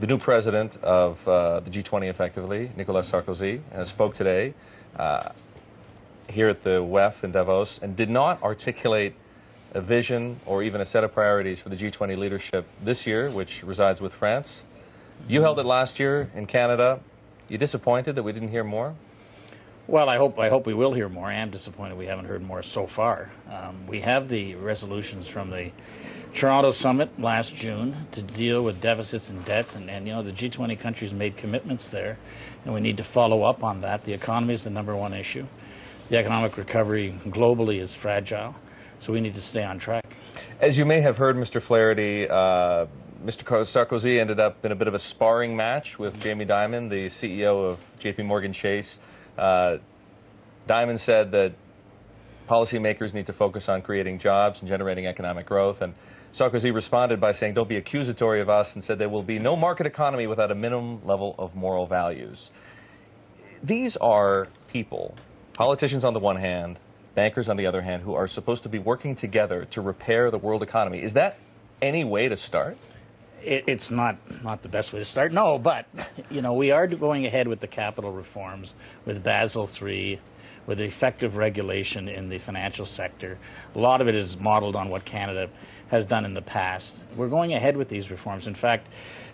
the new president of the G20, effectively, Nicolas Sarkozy, spoke today here at the WEF in Davos and did not articulate a vision or even a set of priorities for the G20 leadership this year, which resides with France. You held it last year in Canada. You disappointed that we didn't hear more? Well, I hope we will hear more. I am disappointed we haven't heard more so far. We have the resolutions from the Toronto summit last June to deal with deficits and debts, and you know, the G20 countries made commitments there, and we need to follow up on that. The economy is the #1 issue. The economic recovery globally is fragile, so we need to stay on track. As you may have heard, Mr. Flaherty, Mr. Sarkozy ended up in a bit of a sparring match with Jamie Dimon, the CEO of JP Chase. Dimon said that policymakers need to focus on creating jobs and generating economic growth, and Sarkozy responded by saying, "Don't be accusatory of us," and said there will be no market economy without a minimum level of moral values. These are people, politicians on the one hand, bankers on the other hand, who are supposed to be working together to repair the world economy. Is that any way to start? It's not the best way to start, no, but you know, we are going ahead with the capital reforms, with Basel III, with effective regulation in the financial sector. A lot of it is modeled on what Canada has done in the past. We're going ahead with these reforms. In fact,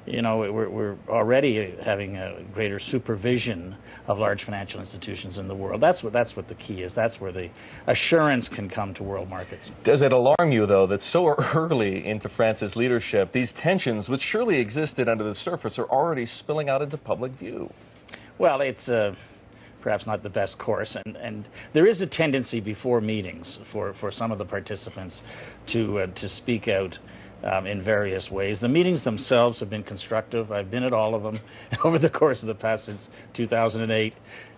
you know, we're already having a greater supervision of large financial institutions in the world. That's what the key is. That's where the assurance can come to world markets. Does it alarm you, though, that so early into France's leadership, these tensions, which surely existed under the surface, are already spilling out into public view? Well, it's perhaps not the best course, and there is a tendency before meetings for some of the participants to speak out in various ways. The meetings themselves have been constructive. I've been at all of them over the course of the past since 2008,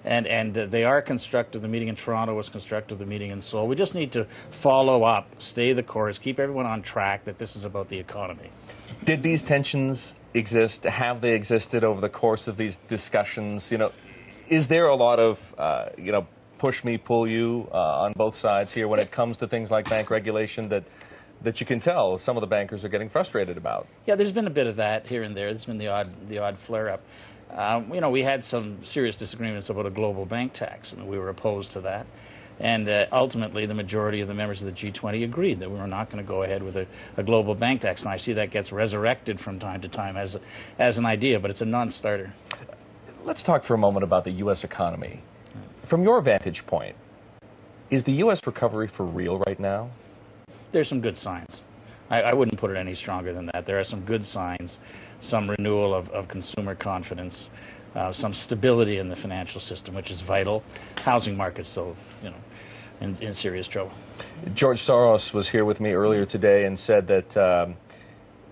and they are constructive. The meeting in Toronto was constructive. The meeting in Seoul. We just need to follow up, stay the course, keep everyone on track that this is about the economy. Did these tensions exist? Have they existed over the course of these discussions? You know, is there a lot of you know, push me, pull you on both sides here when it comes to things like bank regulation that you can tell some of the bankers are getting frustrated about? Yeah, there's been a bit of that here and there. There's been the odd flare-up. You know, we had some serious disagreements about a global bank tax, and we were opposed to that. And ultimately, the majority of the members of the G20 agreed that we were not going to go ahead with a global bank tax. And I see that gets resurrected from time to time as an idea, but it's a non-starter. Let's talk for a moment about the U.S. economy. From your vantage point, is the U.S. recovery for real right now? There's some good signs. I wouldn't put it any stronger than that. There are some good signs, some renewal of consumer confidence, some stability in the financial system, which is vital. Housing market's still, you know, in serious trouble. George Soros was here with me earlier today and said that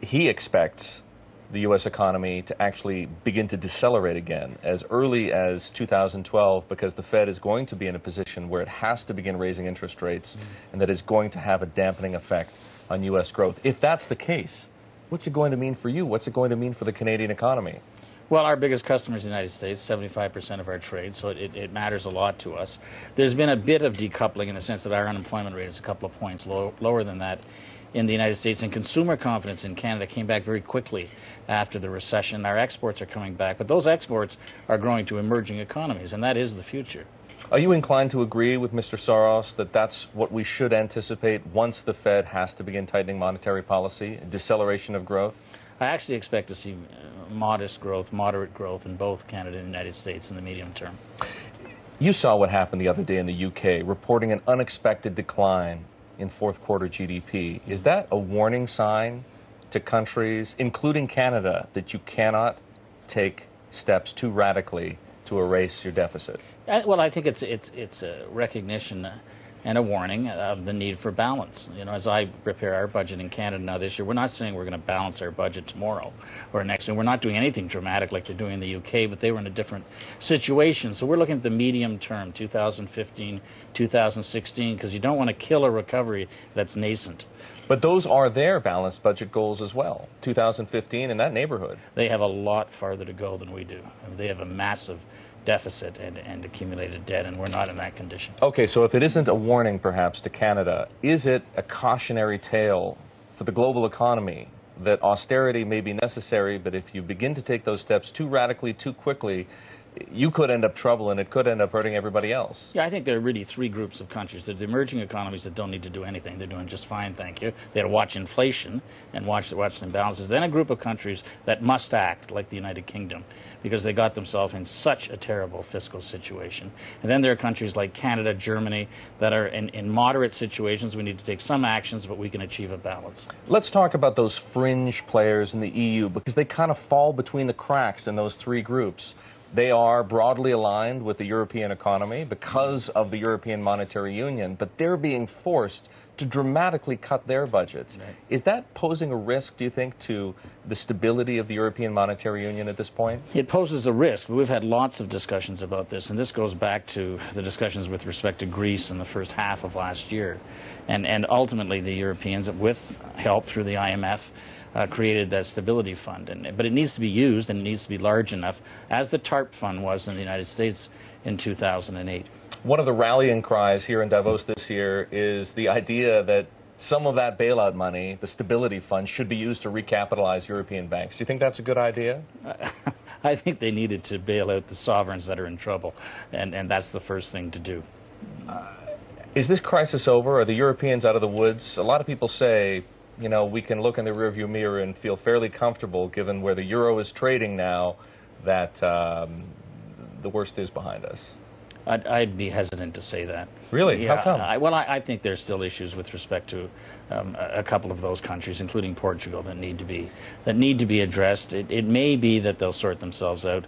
he expects the U.S. economy to actually begin to decelerate again as early as 2012, because the Fed is going to be in a position where it has to begin raising interest rates, and that is going to have a dampening effect on U.S. growth. If that's the case, what's it going to mean for you? What's it going to mean for the Canadian economy? Well, our biggest customer is the United States, 75% of our trade, so it matters a lot to us. There's been a bit of decoupling in the sense that our unemployment rate is a couple of points lower than that in the United States, and consumer confidence in Canada came back very quickly after the recession. Our exports are coming back, but those exports are growing to emerging economies, and that is the future. Are you inclined to agree with Mr. Soros that that's what we should anticipate once the Fed has to begin tightening monetary policy, a deceleration of growth? I actually expect to see modest growth, moderate growth in both Canada and the United States in the medium term. You saw what happened the other day in the UK, reporting an unexpected decline in fourth quarter GDP. Is that a warning sign to countries, including Canada, that you cannot take steps too radically to erase your deficit? Well, I think it's a recognition and a warning of the need for balance. You know, as I prepare our budget in Canada now this year, we're not saying we're going to balance our budget tomorrow or next year. We're not doing anything dramatic like they're doing in the UK, but they were in a different situation. So we're looking at the medium term, 2015, 2016, because you don't want to kill a recovery that's nascent. But those are their balanced budget goals as well, 2015 in that neighborhood. They have a lot farther to go than we do. They have a massive deficit and accumulated debt, and we're not in that condition. Okay, so if it isn't a warning perhaps to Canada, is it a cautionary tale for the global economy that austerity may be necessary, but if you begin to take those steps too radically, too quickly, you could end up trouble, and it could end up hurting everybody else. Yeah, I think there are really three groups of countries. There are the emerging economies that don't need to do anything. They're doing just fine, thank you. They have to watch inflation and watch the imbalances. Then a group of countries that must act, like the United Kingdom, because they got themselves in such a terrible fiscal situation. And then there are countries like Canada, Germany, that are in moderate situations. We need to take some actions, but we can achieve a balance. Let's talk about those fringe players in the EU, because they kind of fall between the cracks in those three groups. They are broadly aligned with the European economy because of the European Monetary Union, but they're being forced to dramatically cut their budgets. Right. Is that posing a risk, do you think, to the stability of the European Monetary Union at this point? It poses a risk. We've had lots of discussions about this, and this goes back to the discussions with respect to Greece in the first half of last year. And ultimately, the Europeans, with help through the IMF, created that stability fund. But it needs to be used, and it needs to be large enough, as the TARP fund was in the United States in 2008. One of the rallying cries here in Davos this year is the idea that some of that bailout money, the stability fund, should be used to recapitalize European banks. Do you think that's a good idea? I think they needed to bail out the sovereigns that are in trouble, and that's the first thing to do. Is this crisis over? Are the Europeans out of the woods? A lot of people say, you know, we can look in the rearview mirror and feel fairly comfortable, given where the euro is trading now, that the worst is behind us. I'd be hesitant to say that. Really? Yeah, how come? I think there's still issues with respect to a couple of those countries, including Portugal, that need to be addressed. It may be that they'll sort themselves out,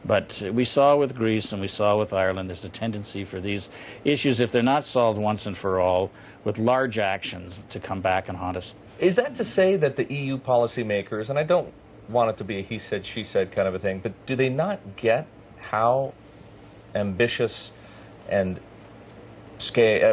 but we saw with Greece and we saw with Ireland, there's a tendency for these issues, if they're not solved once and for all, with large actions, to come back and haunt us. Is that to say that the EU policymakers, and I don't want it to be a he said, she said kind of a thing, but do they not get how ambitious and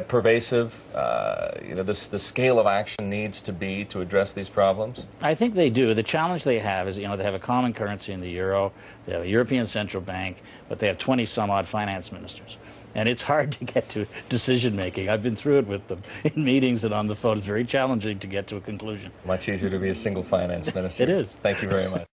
pervasive the scale of action needs to be to address these problems? I think they do. The challenge they have is, they have a common currency in the euro, they have a European Central Bank, but they have 20-some-odd finance ministers. And it's hard to get to decision-making. I've been through it with them in meetings and on the phone. It's very challenging to get to a conclusion. Much easier to be a single finance minister. It is. Thank you very much.